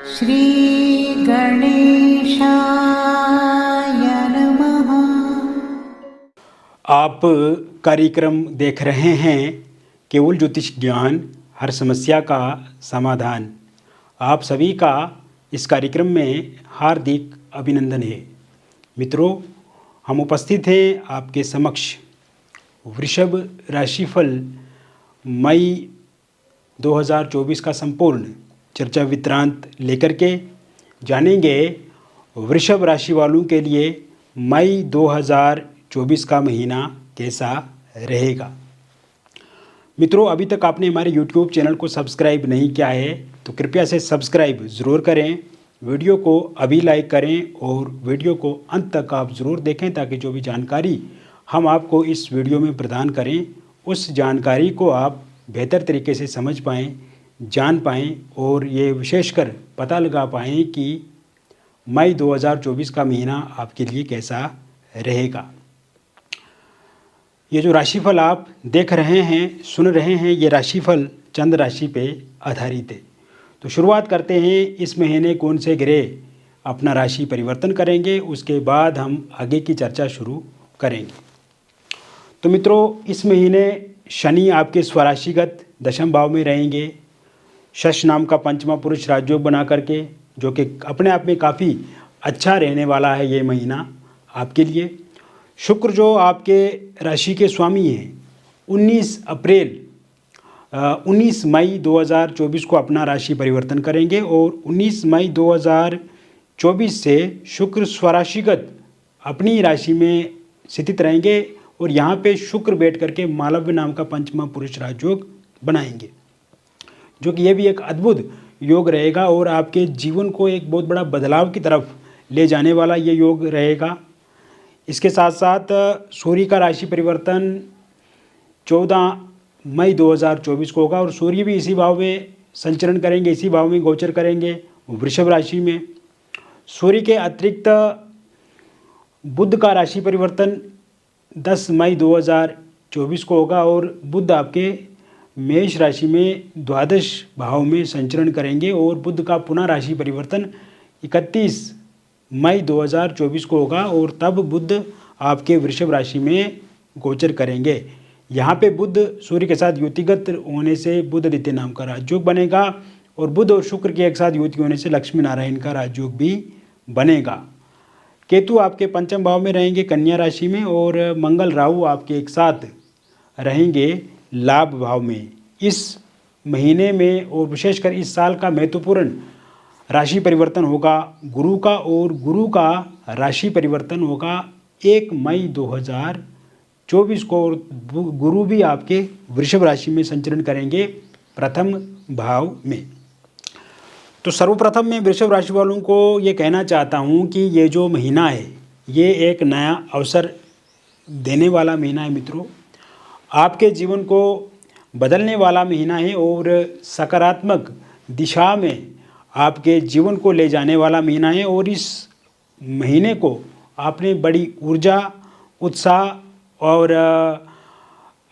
श्री गणेशाय नमः। आप कार्यक्रम देख रहे हैं केवल ज्योतिष ज्ञान, हर समस्या का समाधान। आप सभी का इस कार्यक्रम में हार्दिक अभिनंदन है। मित्रों, हम उपस्थित हैं आपके समक्ष वृषभ राशिफल मई 2024 का संपूर्ण चर्चा विवरांत लेकर के जानेंगे वृषभ राशि वालों के लिए मई 2024 का महीना कैसा रहेगा। मित्रों, अभी तक आपने हमारे YouTube चैनल को सब्सक्राइब नहीं किया है तो कृपया से सब्सक्राइब ज़रूर करें, वीडियो को अभी लाइक करें और वीडियो को अंत तक आप ज़रूर देखें ताकि जो भी जानकारी हम आपको इस वीडियो में प्रदान करें उस जानकारी को आप बेहतर तरीके से समझ पाएँ, जान पाएँ और ये विशेषकर पता लगा पाएँ कि मई 2024 का महीना आपके लिए कैसा रहेगा। ये जो राशिफल आप देख रहे हैं, सुन रहे हैं, ये राशिफल चंद्र राशि पे आधारित है। तो शुरुआत करते हैं इस महीने कौन से ग्रह अपना राशि परिवर्तन करेंगे, उसके बाद हम आगे की चर्चा शुरू करेंगे। तो मित्रों, इस महीने शनि आपके स्वराशिगत दशम भाव में रहेंगे। शश नाम का पंचमा पुरुष राजयोग बना करके, जो कि अपने आप में काफ़ी अच्छा रहने वाला है ये महीना आपके लिए। शुक्र जो आपके राशि के स्वामी हैं 19 मई 2024 को अपना राशि परिवर्तन करेंगे और 19 मई 2024 से शुक्र स्वराशिगत अपनी राशि में स्थित रहेंगे और यहाँ पे शुक्र बैठ करके मालव्य नाम का पंचमा पुरुष राजयोग बनाएंगे, जो कि ये भी एक अद्भुत योग रहेगा और आपके जीवन को एक बहुत बड़ा बदलाव की तरफ ले जाने वाला ये योग रहेगा। इसके साथ साथ सूर्य का राशि परिवर्तन 14 मई 2024 को होगा और सूर्य भी इसी भाव में संचरण करेंगे, इसी भाव में गोचर करेंगे वृषभ राशि में। सूर्य के अतिरिक्त बुध का राशि परिवर्तन 10 मई 2024 को होगा और बुध आपके मेष राशि में द्वादश भाव में संचरण करेंगे और बुध का पुनः राशि परिवर्तन 31 मई 2024 को होगा और तब बुध आपके वृषभ राशि में गोचर करेंगे। यहाँ पे बुध सूर्य के साथ युतिगत होने से बुध आदित्य नाम का राजयोग बनेगा और बुध और शुक्र के एक साथ युति होने से लक्ष्मी नारायण का राजयोग भी बनेगा। केतु आपके पंचम भाव में रहेंगे कन्या राशि में और मंगल राहु आपके एक साथ रहेंगे लाभ भाव में। इस महीने में और विशेषकर इस साल का महत्वपूर्ण राशि परिवर्तन होगा गुरु का और गुरु का राशि परिवर्तन होगा 1 मई 2024 को और गुरु भी आपके वृषभ राशि में संचरण करेंगे प्रथम भाव में। तो सर्वप्रथम मैं वृषभ राशि वालों को ये कहना चाहता हूँ कि ये जो महीना है ये एक नया अवसर देने वाला महीना है मित्रों, आपके जीवन को बदलने वाला महीना है और सकारात्मक दिशा में आपके जीवन को ले जाने वाला महीना है और इस महीने को आपने बड़ी ऊर्जा, उत्साह और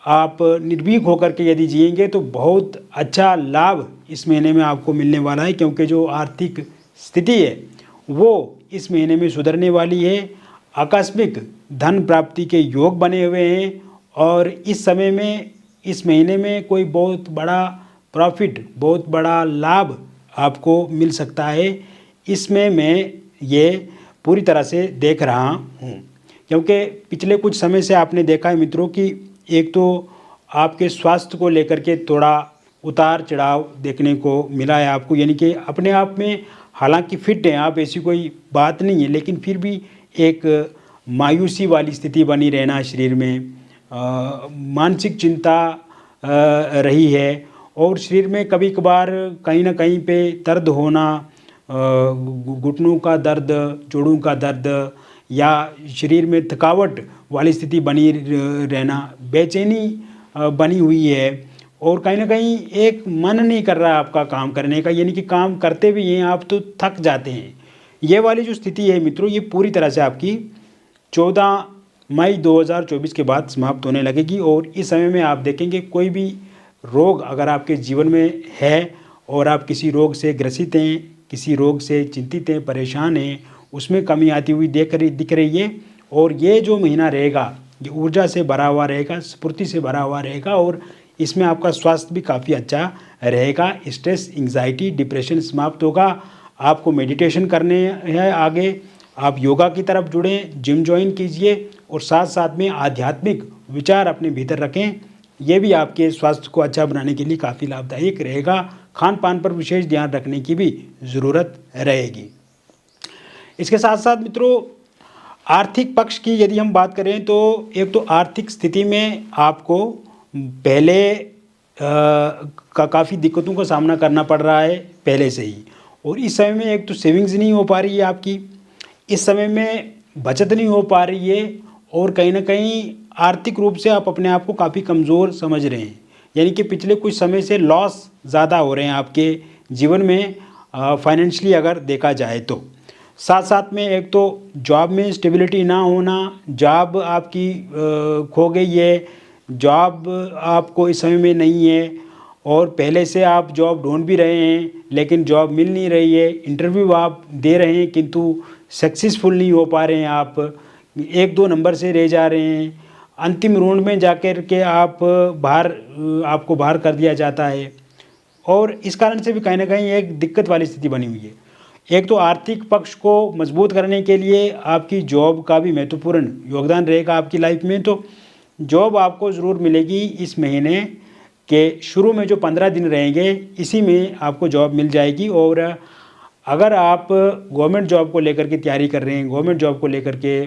आप निर्भीक होकर के यदि जिएंगे तो बहुत अच्छा लाभ इस महीने में आपको मिलने वाला है, क्योंकि जो आर्थिक स्थिति है वो इस महीने में सुधरने वाली है। आकस्मिक धन प्राप्ति के योग बने हुए हैं और इस समय में इस महीने में कोई बहुत बड़ा प्रॉफिट, बहुत बड़ा लाभ आपको मिल सकता है। इसमें मैं ये पूरी तरह से देख रहा हूँ, क्योंकि पिछले कुछ समय से आपने देखा है मित्रों कि एक तो आपके स्वास्थ्य को लेकर के थोड़ा उतार चढ़ाव देखने को मिला है आपको, यानी कि अपने आप में हालांकि फिट हैं आप, ऐसी कोई बात नहीं है, लेकिन फिर भी एक मायूसी वाली स्थिति बनी रहना शरीर में, मानसिक चिंता रही है और शरीर में कभी कभार कहीं ना कहीं पे दर्द होना, घुटनों का दर्द, जोड़ों का दर्द या शरीर में थकावट वाली स्थिति बनी रहना, बेचैनी बनी हुई है और कहीं ना कहीं एक मन नहीं कर रहा आपका काम करने का, यानी कि काम करते भी हैं आप तो थक जाते हैं। ये वाली जो स्थिति है मित्रों ये पूरी तरह से आपकी 14 मई 2024 के बाद समाप्त होने लगेगी और इस समय में आप देखेंगे कोई भी रोग अगर आपके जीवन में है और आप किसी रोग से ग्रसित हैं, किसी रोग से चिंतित हैं, परेशान हैं, उसमें कमी आती हुई दिख रही है। और ये जो महीना रहेगा ये ऊर्जा से भरा हुआ रहेगा, स्फूर्ति से भरा हुआ रहेगा और इसमें आपका स्वास्थ्य भी काफ़ी अच्छा रहेगा। स्ट्रेस, एंग्जाइटी, डिप्रेशन समाप्त होगा। आपको मेडिटेशन करने हैं आगे, आप योगा की तरफ जुड़ें, जिम ज्वाइन कीजिए और साथ साथ में आध्यात्मिक विचार अपने भीतर रखें। ये भी आपके स्वास्थ्य को अच्छा बनाने के लिए काफ़ी लाभदायक रहेगा। खान पान पर विशेष ध्यान रखने की भी ज़रूरत रहेगी। इसके साथ साथ मित्रों, आर्थिक पक्ष की यदि हम बात करें तो एक तो आर्थिक स्थिति में आपको पहले काफ़ी दिक्कतों का सामना करना पड़ रहा है पहले से ही, और इस समय में एक तो सेविंग्स नहीं हो पा रही है आपकी, इस समय में बचत नहीं हो पा रही है और कहीं ना कहीं आर्थिक रूप से आप अपने आप को काफ़ी कमज़ोर समझ रहे हैं। यानी कि पिछले कुछ समय से लॉस ज़्यादा हो रहे हैं आपके जीवन में फाइनेंशियली अगर देखा जाए तो। साथ साथ में एक तो जॉब में स्टेबिलिटी ना होना, जॉब आपकी खो गई है, जॉब आपको इस समय में नहीं है और पहले से आप जॉब ढूंढ भी रहे हैं लेकिन जॉब मिल नहीं रही है, इंटरव्यू आप दे रहे हैं किंतु सक्सेसफुल नहीं हो पा रहे हैं, आप 1-2 नंबर से रह जा रहे हैं, अंतिम राउंड में जाकर के आपको बाहर कर दिया जाता है और इस कारण से भी कहीं ना कहीं एक दिक्कत वाली स्थिति बनी हुई है। एक तो आर्थिक पक्ष को मजबूत करने के लिए आपकी जॉब का भी महत्वपूर्ण योगदान रहेगा आपकी लाइफ में। तो जॉब आपको ज़रूर मिलेगी इस महीने के शुरू में, जो 15 दिन रहेंगे इसी में आपको जॉब मिल जाएगी। और अगर आप गवर्नमेंट जॉब को लेकर के तैयारी कर रहे हैं, गवर्नमेंट जॉब को लेकर के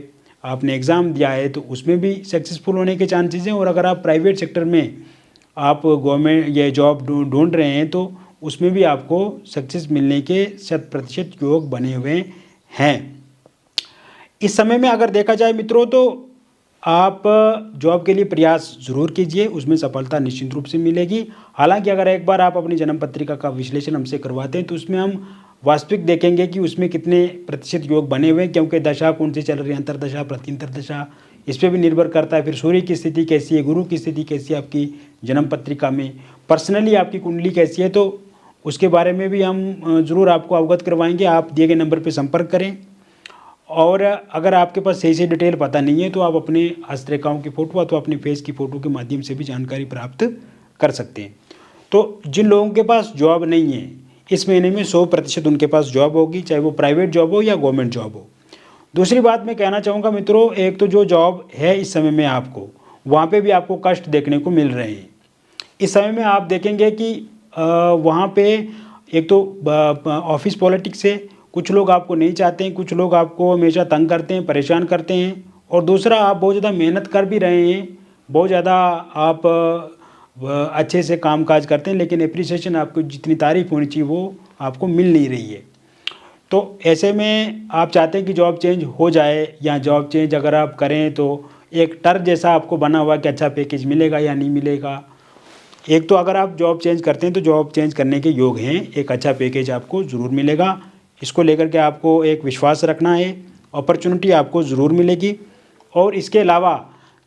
आपने एग्ज़ाम दिया है तो उसमें भी सक्सेसफुल होने के चांसेस हैं। और अगर आप प्राइवेट सेक्टर में आप गवर्नमेंट ये जॉब ढूंढ रहे हैं तो उसमें भी आपको सक्सेस मिलने के 100% योग बने हुए हैं। इस समय में अगर देखा जाए मित्रों तो आप जॉब के लिए प्रयास ज़रूर कीजिए, उसमें सफलता निश्चित रूप से मिलेगी। हालांकि अगर एक बार आप अपनी जन्म पत्रिका का विश्लेषण हमसे करवाते हैं तो उसमें हम वास्तविक देखेंगे कि उसमें कितने प्रतिशत योग बने हुए हैं, क्योंकि दशा कौन सी चल रही है, अंतरदशा, प्रत्यंतरदशा, इस पर भी निर्भर करता है। फिर सूर्य की स्थिति कैसी है, गुरु की स्थिति कैसी है आपकी जन्म पत्रिका में, पर्सनली आपकी कुंडली कैसी है, तो उसके बारे में भी हम ज़रूर आपको अवगत करवाएंगे। आप दिए गए नंबर पर संपर्क करें। और अगर आपके पास सही से डिटेल पता नहीं है तो आप अपने हस्तरेखाओं की फ़ोटो अथवा अपने फेस की फ़ोटो के माध्यम से भी जानकारी प्राप्त कर सकते हैं। तो जिन लोगों के पास जॉब नहीं है इस महीने में 100% उनके पास जॉब होगी, चाहे वो प्राइवेट जॉब हो या गवर्नमेंट जॉब हो। दूसरी बात मैं कहना चाहूँगा मित्रों, एक तो जो जॉब है इस समय में आपको वहाँ पे भी आपको कष्ट देखने को मिल रहे हैं। इस समय में आप देखेंगे कि वहाँ पे एक तो ऑफिस पॉलिटिक्स है, कुछ लोग आपको नहीं चाहते हैं, कुछ लोग आपको हमेशा तंग करते हैं, परेशान करते हैं। और दूसरा, आप बहुत ज़्यादा मेहनत कर भी रहे हैं, बहुत ज़्यादा आप अच्छे से काम काज करते हैं, लेकिन एप्रिसिएशन आपको जितनी तारीफ़ होनी चाहिए वो आपको मिल नहीं रही है। तो ऐसे में आप चाहते हैं कि जॉब चेंज हो जाए, या जॉब चेंज अगर आप करें तो एक डर जैसा आपको बना हुआ कि अच्छा पैकेज मिलेगा या नहीं मिलेगा। एक तो अगर आप जॉब चेंज करते हैं तो जॉब चेंज करने के योग हैं, एक अच्छा पैकेज आपको ज़रूर मिलेगा। इसको लेकर के आपको एक विश्वास रखना है, अपॉर्चुनिटी आपको ज़रूर मिलेगी। और इसके अलावा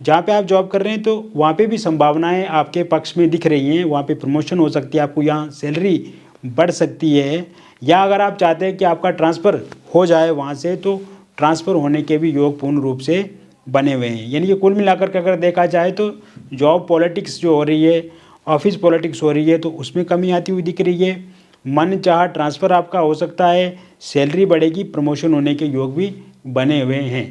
जहाँ पे आप जॉब कर रहे हैं तो वहाँ पे भी संभावनाएं आपके पक्ष में दिख रही हैं, वहाँ पे प्रमोशन हो सकती है, आपको यहाँ सैलरी बढ़ सकती है, या अगर आप चाहते हैं कि आपका ट्रांसफ़र हो जाए वहाँ से तो ट्रांसफ़र होने के भी योग पूर्ण रूप से बने हुए हैं। यानी कि कुल मिलाकर के अगर देखा जाए तो जॉब पॉलिटिक्स जो हो रही है, ऑफिस पॉलिटिक्स हो रही है, तो उसमें कमी आती हुई दिख रही है। मन चाह ट्रांसफ़र आपका हो सकता है, सैलरी बढ़ेगी, प्रमोशन होने के योग भी बने हुए हैं।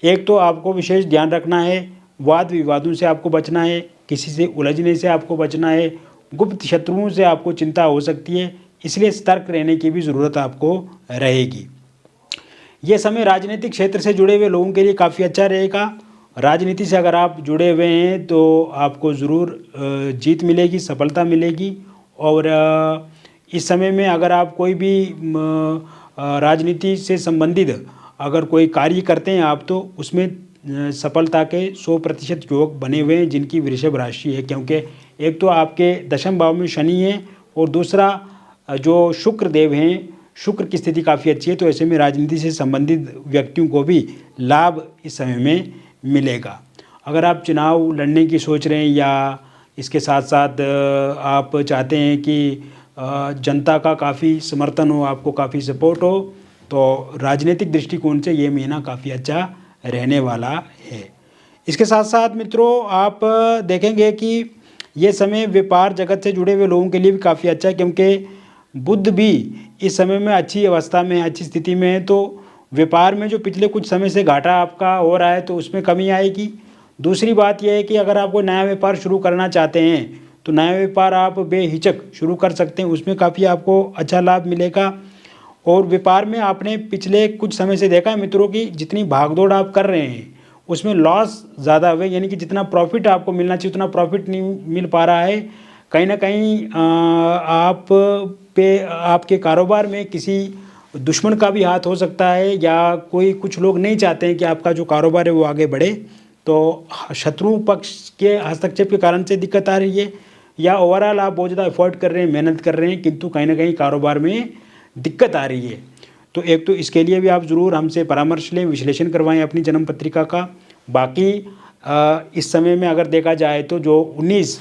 एक तो आपको विशेष ध्यान रखना है, वाद विवादों से आपको बचना है, किसी से उलझने से आपको बचना है, गुप्त शत्रुओं से आपको चिंता हो सकती है, इसलिए सतर्क रहने की भी ज़रूरत आपको रहेगी। ये समय राजनीतिक क्षेत्र से जुड़े हुए लोगों के लिए काफ़ी अच्छा रहेगा। राजनीति से अगर आप जुड़े हुए हैं तो आपको ज़रूर जीत मिलेगी, सफलता मिलेगी। और इस समय में अगर आप कोई भी राजनीति से संबंधित अगर कोई कार्य करते हैं आप, तो उसमें सफलता के 100% योग बने हुए हैं जिनकी वृषभ राशि है, क्योंकि एक तो आपके दशम भाव में शनि है और दूसरा जो शुक्र देव हैं, शुक्र की स्थिति काफ़ी अच्छी है। तो ऐसे में राजनीति से संबंधित व्यक्तियों को भी लाभ इस समय में मिलेगा। अगर आप चुनाव लड़ने की सोच रहे हैं या इसके साथ साथ आप चाहते हैं कि जनता का काफ़ी समर्थन हो, आपको काफ़ी सपोर्ट हो, तो राजनीतिक दृष्टिकोण से ये महीना काफ़ी अच्छा रहने वाला है। इसके साथ साथ मित्रों आप देखेंगे कि ये समय व्यापार जगत से जुड़े हुए लोगों के लिए भी काफ़ी अच्छा है, क्योंकि बुध भी इस समय में अच्छी अवस्था में, अच्छी स्थिति में है। तो व्यापार में जो पिछले कुछ समय से घाटा आपका हो रहा है तो उसमें कमी आएगी। दूसरी बात यह है कि अगर आप कोई नया व्यापार शुरू करना चाहते हैं तो नया व्यापार आप बेहिचक शुरू कर सकते हैं, उसमें काफ़ी आपको अच्छा लाभ मिलेगा। और व्यापार में आपने पिछले कुछ समय से देखा है मित्रों की जितनी भागदौड़ आप कर रहे हैं उसमें लॉस ज़्यादा हुए, यानी कि जितना प्रॉफिट आपको मिलना चाहिए उतना प्रॉफिट नहीं मिल पा रहा है। कहीं ना कहीं आप पे आपके कारोबार में किसी दुश्मन का भी हाथ हो सकता है, या कोई कुछ लोग नहीं चाहते हैं कि आपका जो कारोबार है वो आगे बढ़े, तो शत्रु पक्ष के हस्तक्षेप के कारण से दिक्कत आ रही है, या ओवरऑल आप बहुत ज़्यादा एफर्ट कर रहे हैं, मेहनत कर रहे हैं, किंतु कहीं ना कहीं कारोबार में दिक्कत आ रही है। तो एक तो इसके लिए भी आप ज़रूर हमसे परामर्श लें, विश्लेषण करवाएं अपनी जन्म पत्रिका का। बाकी इस समय में अगर देखा जाए तो जो 19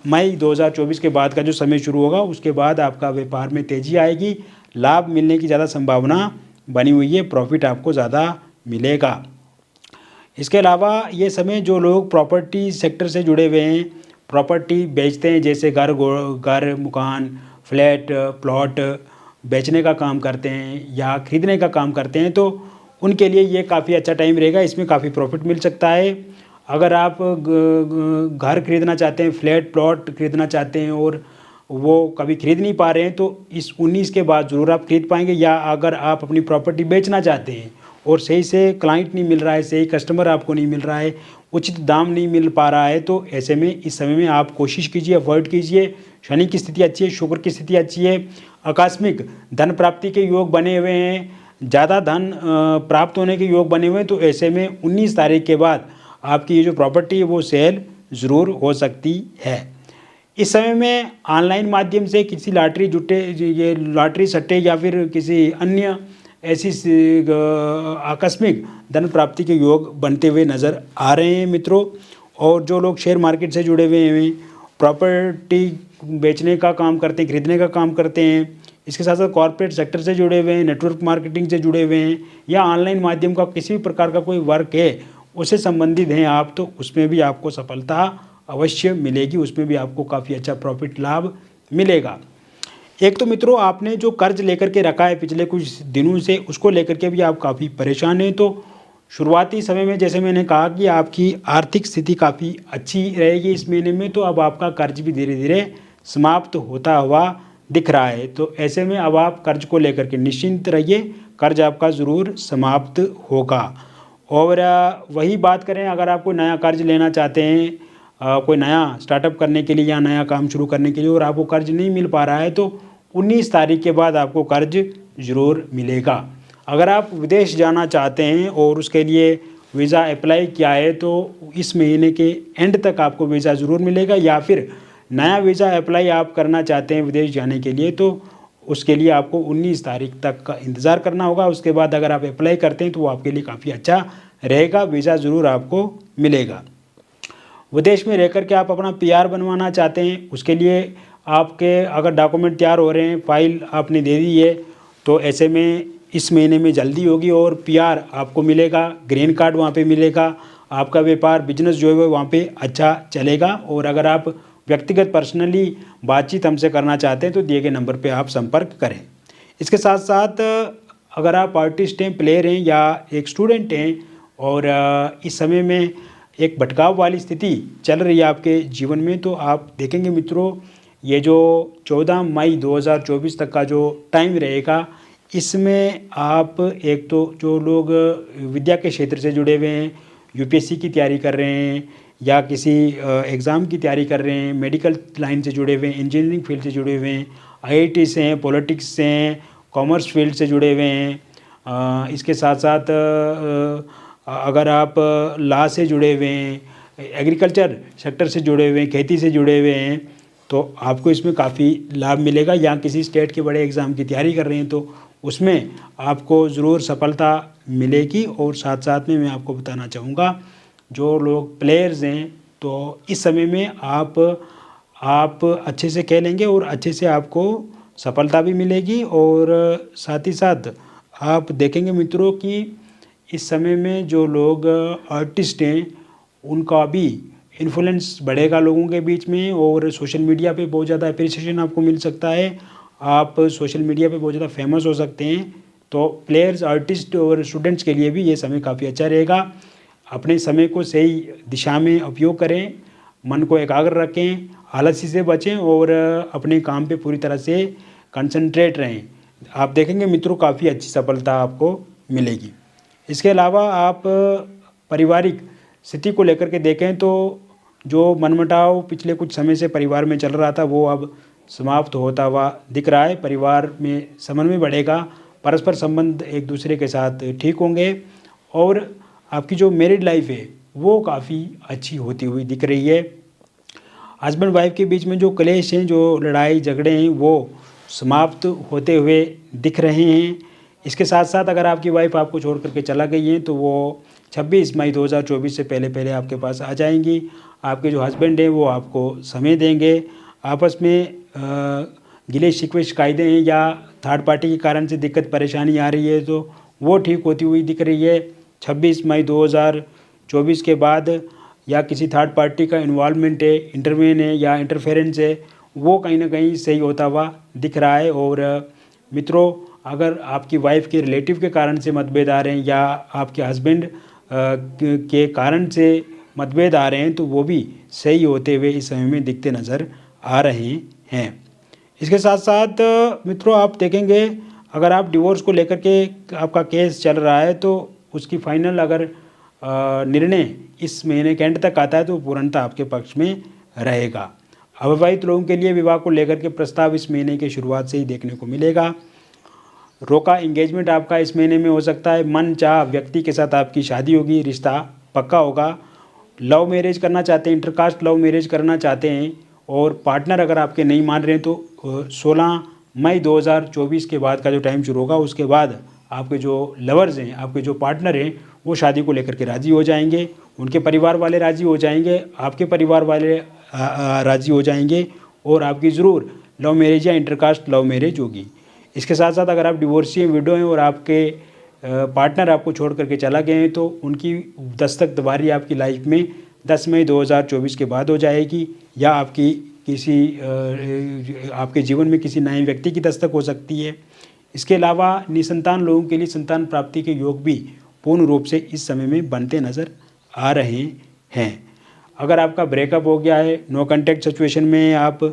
मई 2024 के बाद का जो समय शुरू होगा उसके बाद आपका व्यापार में तेज़ी आएगी, लाभ मिलने की ज़्यादा संभावना बनी हुई है, प्रॉफिट आपको ज़्यादा मिलेगा। इसके अलावा ये समय जो लोग प्रॉपर्टी सेक्टर से जुड़े हुए हैं, प्रॉपर्टी बेचते हैं, जैसे घर, मकान, फ्लैट, प्लॉट बेचने का काम करते हैं या ख़रीदने का काम करते हैं, तो उनके लिए ये काफ़ी अच्छा टाइम रहेगा, इसमें काफ़ी प्रॉफिट मिल सकता है। अगर आप घर खरीदना चाहते हैं, फ्लैट प्लॉट खरीदना चाहते हैं और वो कभी खरीद नहीं पा रहे हैं, तो इस 19 के बाद ज़रूर आप खरीद पाएंगे। या अगर आप अपनी प्रॉपर्टी बेचना चाहते हैं और सही से क्लाइंट नहीं मिल रहा है, सही कस्टमर आपको नहीं मिल रहा है, उचित दाम नहीं मिल पा रहा है, तो ऐसे में इस समय में आप कोशिश कीजिए, अवॉइड कीजिए। शनि की स्थिति अच्छी है, शुक्र की स्थिति अच्छी है, आकस्मिक धन प्राप्ति के योग बने हुए हैं, ज़्यादा धन प्राप्त होने के योग बने हुए हैं। तो ऐसे में 19 तारीख के बाद आपकी ये जो प्रॉपर्टी है वो सेल ज़रूर हो सकती है। इस समय में ऑनलाइन माध्यम से किसी लॉटरी जुटे, ये लॉटरी सट्टे या फिर किसी अन्य ऐसी आकस्मिक धन प्राप्ति के योग बनते हुए नज़र आ रहे हैं मित्रों। और जो लोग शेयर मार्केट से जुड़े हुए हैं, प्रॉपर्टी बेचने का काम करते हैं, खरीदने का काम करते हैं, इसके साथ साथ कॉर्पोरेट सेक्टर से जुड़े हुए हैं, नेटवर्क मार्केटिंग से जुड़े हुए हैं, या ऑनलाइन माध्यम का किसी भी प्रकार का कोई वर्क है उससे संबंधित हैं आप, तो उसमें भी आपको सफलता अवश्य मिलेगी, उसमें भी आपको काफ़ी अच्छा प्रॉफिट लाभ मिलेगा। एक तो मित्रों आपने जो कर्ज लेकर के रखा है पिछले कुछ दिनों से, उसको लेकर के भी आप काफ़ी परेशान हैं। तो शुरुआती समय में जैसे मैंने कहा कि आपकी आर्थिक स्थिति काफ़ी अच्छी रहेगी इस महीने में, तो अब आपका कर्ज भी धीरे धीरे समाप्त होता हुआ दिख रहा है। तो ऐसे में अब आप कर्ज को लेकर के निश्चिंत रहिए, कर्ज आपका ज़रूर समाप्त होगा। और वही बात करें, अगर आप कोई नया कर्ज लेना चाहते हैं, कोई नया स्टार्टअप करने के लिए या नया काम शुरू करने के लिए, और आपको कर्ज नहीं मिल पा रहा है, तो 19 तारीख के बाद आपको कर्ज ज़रूर मिलेगा। अगर आप विदेश जाना चाहते हैं और उसके लिए वीज़ा अप्लाई किया है, तो इस महीने के एंड तक आपको वीज़ा ज़रूर मिलेगा। या फिर नया वीज़ा अप्लाई आप करना चाहते हैं विदेश जाने के लिए, तो उसके लिए आपको 19 तारीख तक का इंतज़ार करना होगा। उसके बाद अगर आप अप्लाई करते हैं तो वो आपके लिए काफ़ी अच्छा रहेगा, वीज़ा ज़रूर आपको मिलेगा। विदेश में रहकर के आप अपना PR बनवाना चाहते हैं, उसके लिए आपके अगर डॉक्यूमेंट तैयार हो रहे हैं, फाइल आपने दे दी है, तो ऐसे में इस महीने में जल्दी होगी और PR आपको मिलेगा, ग्रीन कार्ड वहाँ पे मिलेगा, आपका व्यापार बिजनेस जो है वहाँ पे अच्छा चलेगा। और अगर आप व्यक्तिगत पर्सनली बातचीत हमसे करना चाहते हैं तो दिए गए नंबर पे आप संपर्क करें। इसके साथ साथ अगर आप आर्टिस्ट हैं, प्लेयर हैं या एक स्टूडेंट हैं और इस समय में एक भटकाव वाली स्थिति चल रही है आपके जीवन में, तो आप देखेंगे मित्रों ये जो 14 मई 2024 तक का जो टाइम रहेगा, इसमें आप एक तो जो लोग विद्या के क्षेत्र से जुड़े हुए हैं, UPSC की तैयारी कर रहे हैं या किसी एग्ज़ाम की तैयारी कर रहे हैं, मेडिकल लाइन से जुड़े हुए हैं, इंजीनियरिंग फील्ड से जुड़े हुए हैं, IIT से हैं, पॉलिटिक्स से हैं, कॉमर्स फील्ड से जुड़े हुए हैं, इसके साथ साथ अगर आप लॉ से जुड़े हुए हैं, एग्रीकल्चर सेक्टर से जुड़े हुए हैं, खेती से जुड़े हुए हैं, तो आपको इसमें काफ़ी लाभ मिलेगा। या किसी स्टेट के बड़े एग्ज़ाम की तैयारी कर रहे हैं तो उसमें आपको ज़रूर सफलता मिलेगी। और साथ साथ में मैं आपको बताना चाहूँगा जो लोग प्लेयर्स हैं, तो इस समय में आप आप अच्छे से खेलेंगे और अच्छे से आपको सफलता भी मिलेगी। और साथ ही साथ आप देखेंगे मित्रों कि इस समय में जो लोग आर्टिस्ट हैं उनका भी इन्फ्लुएंस बढ़ेगा लोगों के बीच में, और सोशल मीडिया पे बहुत ज़्यादा अप्रिसिएशन आपको मिल सकता है। आप सोशल मीडिया पे बहुत ज़्यादा फेमस हो सकते हैं। तो प्लेयर्स, आर्टिस्ट और स्टूडेंट्स के लिए भी ये समय काफ़ी अच्छा रहेगा। अपने समय को सही दिशा में उपयोग करें, मन को एकाग्र रखें, आलस्य से बचें और अपने काम पे पूरी तरह से कंसंट्रेट रहें। आप देखेंगे मित्रों काफ़ी अच्छी सफलता आपको मिलेगी। इसके अलावा आप पारिवारिक स्थिति को लेकर के देखें तो जो मनमुटाव पिछले कुछ समय से परिवार में चल रहा था वो अब समाप्त होता हुआ दिख रहा है। परिवार में समन्वय बढ़ेगा, परस्पर संबंध एक दूसरे के साथ ठीक होंगे और आपकी जो मैरिड लाइफ है वो काफ़ी अच्छी होती हुई दिख रही है। हस्बैंड वाइफ के बीच में जो क्लेश हैं, जो लड़ाई झगड़े हैं, वो समाप्त होते हुए दिख रहे हैं। इसके साथ साथ अगर आपकी वाइफ आपको छोड़ करके चला गई है तो वो 26 मई 2024 से पहले पहले आपके पास आ जाएंगी। आपके जो हस्बैंड हैं वो आपको समय देंगे। आपस में गिले शिकवे शिकायतें हैं या थर्ड पार्टी के कारण से दिक्कत परेशानी आ रही है तो वो ठीक होती हुई दिख रही है। 26 मई 2024 के बाद या किसी थर्ड पार्टी का इन्वॉल्वमेंट है, इंटरवेन है या इंटरफेरेंस है, वो कहीं ना कहीं सही होता हुआ दिख रहा है। और मित्रों, अगर आपकी वाइफ के रिलेटिव के कारण से मतभेद आ रहे हैं या आपके हस्बैंड के कारण से मतभेद आ रहे हैं तो वो भी सही होते हुए इस समय में दिखते नज़र आ रहे हैं। इसके साथ साथ मित्रों, आप देखेंगे अगर आप डिवोर्स को लेकर के आपका केस चल रहा है तो उसकी फाइनल अगर निर्णय इस महीने के एंड तक आता है तो पूर्णतः आपके पक्ष में रहेगा। अविवाहित लोगों के लिए विवाह को लेकर के प्रस्ताव इस महीने की शुरुआत से ही देखने को मिलेगा। रोका एंगेजमेंट आपका इस महीने में हो सकता है। मन चाह व्यक्ति के साथ आपकी शादी होगी, रिश्ता पक्का होगा। लव मैरिज करना चाहते हैं, इंटरकास्ट लव मैरिज करना चाहते हैं और पार्टनर अगर आपके नहीं मान रहे हैं तो 16 मई 2024 के बाद का जो टाइम शुरू होगा उसके बाद आपके जो लवर्स हैं, आपके जो पार्टनर हैं, वो शादी को लेकर के राज़ी हो जाएंगे। उनके परिवार वाले राज़ी हो जाएंगे, आपके परिवार वाले राज़ी हो जाएंगे और आपकी ज़रूर लव मैरिज या इंटरकास्ट लव मैरिज होगी। इसके साथ साथ अगर आप डिवोर्सी हैं, विडो हैं और आपके पार्टनर आपको छोड़ करके चला गए हैं तो उनकी दस्तक दोबारी आपकी लाइफ में 10 मई 2024 के बाद हो जाएगी या आपकी किसी आपके जीवन में किसी नए व्यक्ति की दस्तक हो सकती है। इसके अलावा निसंतान लोगों के लिए संतान प्राप्ति के योग भी पूर्ण रूप से इस समय में बनते नज़र आ रहे हैं। अगर आपका ब्रेकअप हो गया है, नो कॉन्टैक्ट सिचुएशन में, आप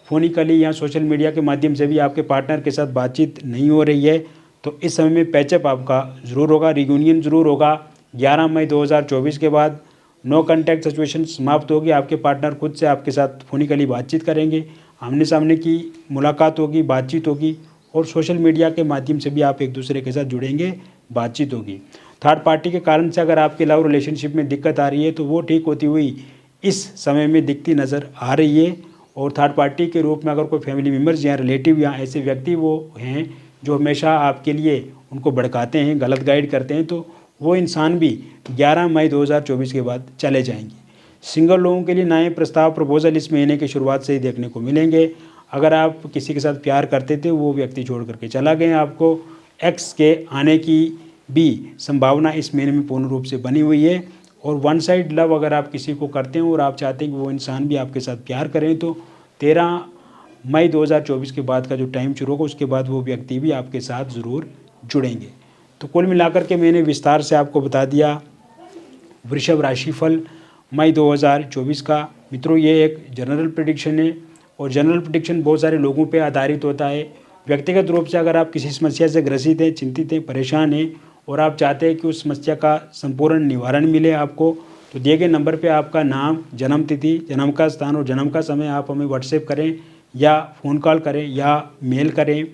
फोनिकली या सोशल मीडिया के माध्यम से भी आपके पार्टनर के साथ बातचीत नहीं हो रही है तो इस समय में पैचअप आपका ज़रूर होगा, रियूनियन ज़रूर होगा। 11 मई 2024 के बाद नो कॉन्टैक्ट सिचुएशन समाप्त होगी। आपके पार्टनर खुद से आपके साथ फोनिकली बातचीत करेंगे, आमने सामने की मुलाकात होगी, बातचीत होगी और सोशल मीडिया के माध्यम से भी आप एक दूसरे के साथ जुड़ेंगे, बातचीत होगी। थर्ड पार्टी के कारण से अगर आपके लव रिलेशनशिप में दिक्कत आ रही है तो वो ठीक होती हुई इस समय में दिखती नज़र आ रही है। और थर्ड पार्टी के रूप में अगर कोई फैमिली मेम्बर्स या रिलेटिव या ऐसे व्यक्ति वो हैं जो हमेशा आपके लिए उनको भड़काते हैं, गलत गाइड करते हैं तो वो इंसान भी 11 मई 2024 के बाद चले जाएंगे। सिंगल लोगों के लिए नए प्रस्ताव, प्रपोजल इस महीने की शुरुआत से ही देखने को मिलेंगे। अगर आप किसी के साथ प्यार करते थे वो व्यक्ति छोड़ करके चला गए, आपको एक्स के आने की भी संभावना इस महीने में पूर्ण रूप से बनी हुई है। और वन साइड लव अगर आप किसी को करते हैं और आप चाहते हैं कि वो इंसान भी आपके साथ प्यार करें तो 13 मई 2024 के बाद का जो टाइम शुरू होगा उसके बाद वो व्यक्ति भी आपके साथ ज़रूर जुड़ेंगे। तो कुल मिलाकर के मैंने विस्तार से आपको बता दिया वृषभ राशिफल मई 2024 का। मित्रों, ये एक जनरल प्रेडिक्शन है और जनरल प्रेडिक्शन बहुत सारे लोगों पे आधारित होता है। व्यक्तिगत रूप से अगर आप किसी समस्या से ग्रसित हैं, चिंतित हैं, परेशान हैं और आप चाहते हैं कि उस समस्या का संपूर्ण निवारण मिले आपको, तो दिए गए नंबर पे आपका नाम, जन्म तिथि, जन्म का स्थान और जन्म का समय आप हमें व्हाट्सएप करें या फ़ोन कॉल करें या मेल करें।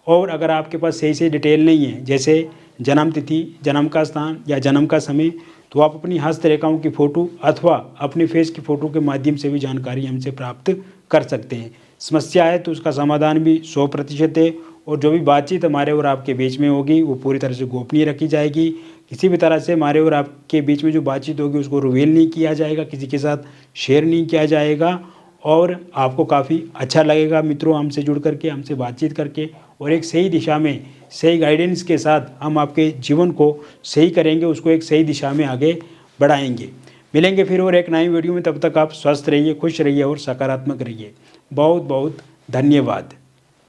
और अगर आपके पास सही डिटेल नहीं है, जैसे जन्म तिथि, जन्म का स्थान या जन्म का समय, तो आप अपनी हस्तरेखाओं की फ़ोटो अथवा अपने फेस की फ़ोटो के माध्यम से भी जानकारी हमसे प्राप्त कर सकते हैं। समस्या है तो उसका समाधान भी 100% है और जो भी बातचीत हमारे और आपके बीच में होगी वो पूरी तरह से गोपनीय रखी जाएगी। किसी भी तरह से हमारे और आपके बीच में जो बातचीत होगी उसको रिवील नहीं किया जाएगा, किसी के साथ शेयर नहीं किया जाएगा। और आपको काफ़ी अच्छा लगेगा मित्रों हमसे जुड़ करके, हमसे बातचीत करके, और एक सही दिशा में सही गाइडेंस के साथ हम आपके जीवन को सही करेंगे, उसको एक सही दिशा में आगे बढ़ाएंगे। मिलेंगे फिर और एक नई वीडियो में, तब तक आप स्वस्थ रहिए, खुश रहिए और सकारात्मक रहिए। बहुत बहुत धन्यवाद।